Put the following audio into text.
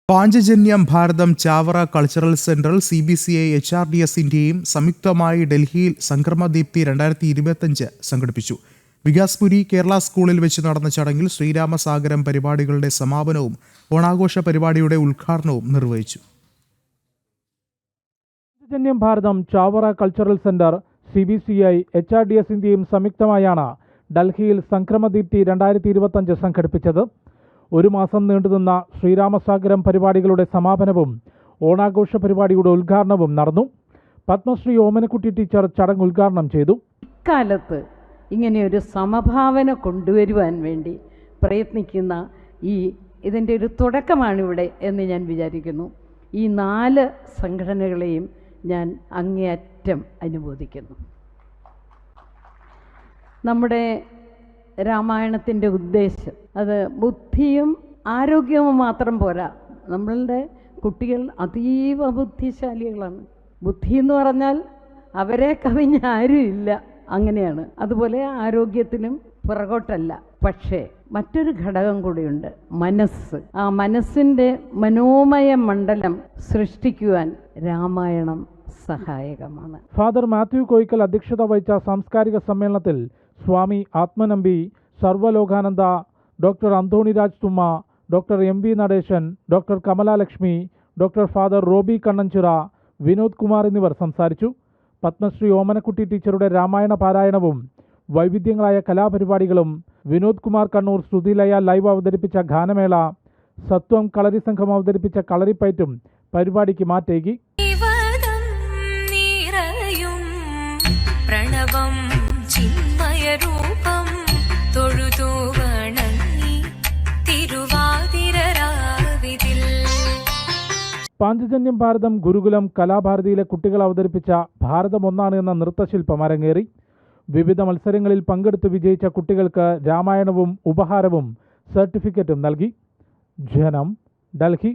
പാഞ്ചജന്യം ഭാരതം Chavara cultural സെന്ററിൽ CBCI HRDSന്റെയും സംയുക്തമായി ഡൽഹിയിൽ സംക്രമദീപ്തി 2025 സംഘടിപ്പിച്ചു. വികാസ്പുരി കേരള സ്കൂളിൽ വെച്ച് നടന്ന ചടങ്ങിൽ ശ്രീരാമസാഗരം പരിപാടികളുടെ സമാപനവും ഓണാഘോഷ പരിപാടിയുടെ ഉദ്ഘാടനവും നിർവഹിച്ചു. പാഞ്ചജന്യം ഭാരതം ചാവറ കൾച്ചറൽ സെന്റർ CBCI HRDSന്റെയും സംയുക്തമായാണ് ഡൽഹിയിൽ സംക്രമദീപ്തി 2025 സംഘടിപ്പിച്ചത്. ഒരു മാസം നീണ്ടുനിന്ന ശ്രീരാമസാഗരം പരിപാടികളുടെ സമാപനവും ഓണാഘോഷ പരിപാടിയുടെ ഉദ്ഘാടനവും നടന്നു. പത്മശ്രീ ഓമനക്കുട്ടി ടീച്ചർ ചടങ്ങ് ഉദ്ഘാടനം ചെയ്തു. ഇക്കാലത്ത് ഇങ്ങനെയൊരു സമഭാവന കൊണ്ടുവരുവാൻ വേണ്ടി പ്രയത്നിക്കുന്ന ഇതിൻ്റെ ഒരു തുടക്കമാണിവിടെ എന്ന് ഞാൻ വിചാരിക്കുന്നു. ഈ 4 സംഘടനകളെയും ഞാൻ അങ്ങേയറ്റം അനുമോദിക്കുന്നു. നമ്മുടെ രാമായണത്തിൻ്റെ ഉദ്ദേശം അത് ബുദ്ധിയും ആരോഗ്യവും മാത്രം പോരാ. നമ്മളുടെ കുട്ടികൾ അതീവ ബുദ്ധിശാലികളാണ്. ബുദ്ധി എന്ന് പറഞ്ഞാൽ അവരെ കവിഞ്ഞ ആരും ഇല്ല, അങ്ങനെയാണ്. അതുപോലെ ആരോഗ്യത്തിനും പുറകോട്ടല്ല. പക്ഷേ മറ്റൊരു ഘടകം കൂടിയുണ്ട്, മനസ്സ്. ആ മനസ്സിൻ്റെ മനോമയ മണ്ഡലം സൃഷ്ടിക്കുവാൻ രാമായണം സഹായകമാണ്. ഫാദർ മാത്യു കോയിക്കൽ അധ്യക്ഷത വഹിച്ച സാംസ്കാരിക സമ്മേളനത്തിൽ Swami Athmanambi, Sarvalokananda, doctor Antoniraj Thumma, doctor MV Natesan, doctor Kamalalakshmi, doctor father Roby Kannanchira, Vinod Kumar എന്നിവർ സംസാരിച്ചു. പത്മശ്രീ ഓമനക്കുട്ടി ടീച്ചറുടെ രാമായണ പാരായണവും വൈവിധ്യങ്ങളായ കലാപരിപാടികളും, വിനോദ് കുമാർ കണ്ണൂർ ശ്രുതിലയ ലൈവ് അവതരിപ്പിച്ച ഗാനമേള, സത്വം കളരി സംഘം അവതരിപ്പിച്ച കളരിപ്പയറ്റും പരിപാടിക്ക് മാറ്റേകി. പാഞ്ചജന്യം ഭാരതം ഗുരുകുലം കലാഭാരതിയിലെ കുട്ടികൾ അവതരിപ്പിച്ച ഭാരതം ഒന്നാണ് എന്ന നൃത്തശില്പം അരങ്ങേറി. വിവിധ മത്സരങ്ങളിൽ പങ്കെടുത്ത് വിജയിച്ച കുട്ടികൾക്ക് രാമായണവും ഉപഹാരവും സർട്ടിഫിക്കറ്റും നൽകി. ജനം, ഡൽഹി.